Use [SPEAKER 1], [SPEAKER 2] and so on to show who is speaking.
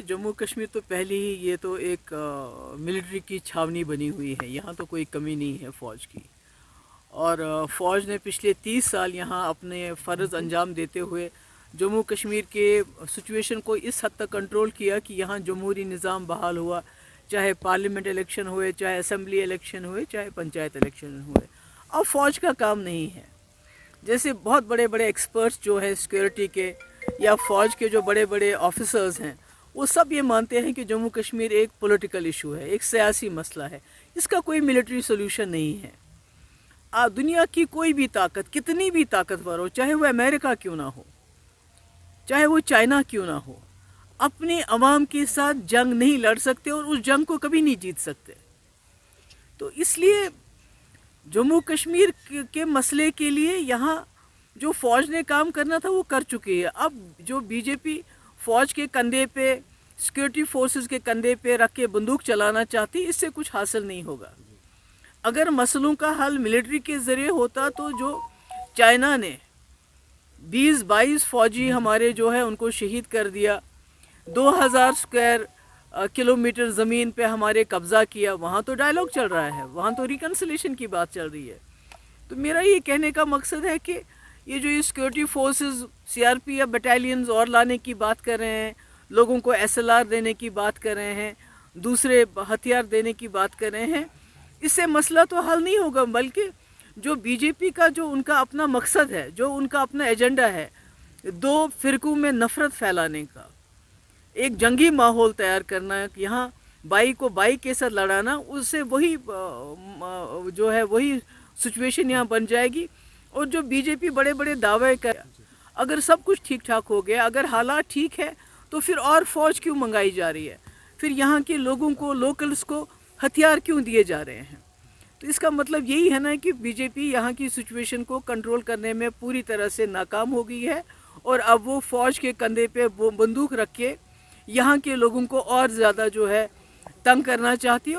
[SPEAKER 1] जम्मू कश्मीर तो पहले ही ये तो एक मिलिट्री की छावनी बनी हुई है। यहाँ तो कोई कमी नहीं है फ़ौज की। और फ़ौज ने पिछले 30 साल यहाँ अपने फ़र्ज़ अंजाम देते हुए जम्मू कश्मीर के सिचुएशन को इस हद तक कंट्रोल किया कि यहाँ जमहूरी निज़ाम बहाल हुआ, चाहे पार्लियामेंट इलेक्शन हुए, चाहे असम्बली इलेक्शन हुए, चाहे पंचायत इलेक्शन हुए। अब फ़ौज का काम नहीं है। जैसे बहुत बड़े बड़े एक्सपर्ट्स जो हैं सिक्योरिटी के या फ़ौज के जो बड़े बड़े ऑफिसर्स हैं, वो सब ये मानते हैं कि जम्मू कश्मीर एक पॉलिटिकल इशू है, एक सियासी मसला है। इसका कोई मिलिट्री सोल्यूशन नहीं है। दुनिया की कोई भी ताकत, कितनी भी ताकतवर हो, चाहे वो अमेरिका क्यों ना हो, चाहे वो चाइना क्यों ना हो, अपने अवाम के साथ जंग नहीं लड़ सकते और उस जंग को कभी नहीं जीत सकते। तो इसलिए जम्मू कश्मीर के मसले के लिए यहाँ जो फ़ौज ने काम करना था वो कर चुकी है। अब जो बीजेपी फ़ौज के कंधे पे, सिक्योरिटी फोर्सेस के कंधे पे रख के बंदूक चलाना चाहती, इससे कुछ हासिल नहीं होगा। अगर मसलों का हल मिलिट्री के ज़रिए होता तो जो चाइना ने 20-22 फ़ौजी हमारे जो है उनको शहीद कर दिया, 2000 स्क्वायर किलोमीटर ज़मीन पे हमारे कब्ज़ा किया, वहाँ तो डायलॉग चल रहा है, वहाँ तो रिकन्सिलेशन की बात चल रही है। तो मेरा ये कहने का मकसद है कि ये जो ये सिक्योरिटी फोर्सेस सीआरपी या बटालियंस और लाने की बात कर रहे हैं, लोगों को एसएलआर देने की बात कर रहे हैं, दूसरे हथियार देने की बात कर रहे हैं, इससे मसला तो हल नहीं होगा। बल्कि जो बीजेपी का जो उनका अपना मकसद है, जो उनका अपना एजेंडा है, दो फ़िरकों में नफ़रत फैलाने का, एक जंगी माहौल तैयार करना, यहाँ बाई को बाई के साथ लड़ाना, उससे वही जो है वही सिचुएशन यहाँ बन जाएगी। और जो बीजेपी बड़े बड़े दावे कर, अगर सब कुछ ठीक ठाक हो गया, अगर हालात ठीक है, तो फिर और फ़ौज क्यों मंगाई जा रही है? फिर यहाँ के लोगों को, लोकल्स को हथियार क्यों दिए जा रहे हैं? तो इसका मतलब यही है ना कि बीजेपी यहाँ की सिचुएशन को कंट्रोल करने में पूरी तरह से नाकाम हो गई है और अब वो फ़ौज के कंधे पे बंदूक रख के यहाँ के लोगों को और ज़्यादा जो है तंग करना चाहती है।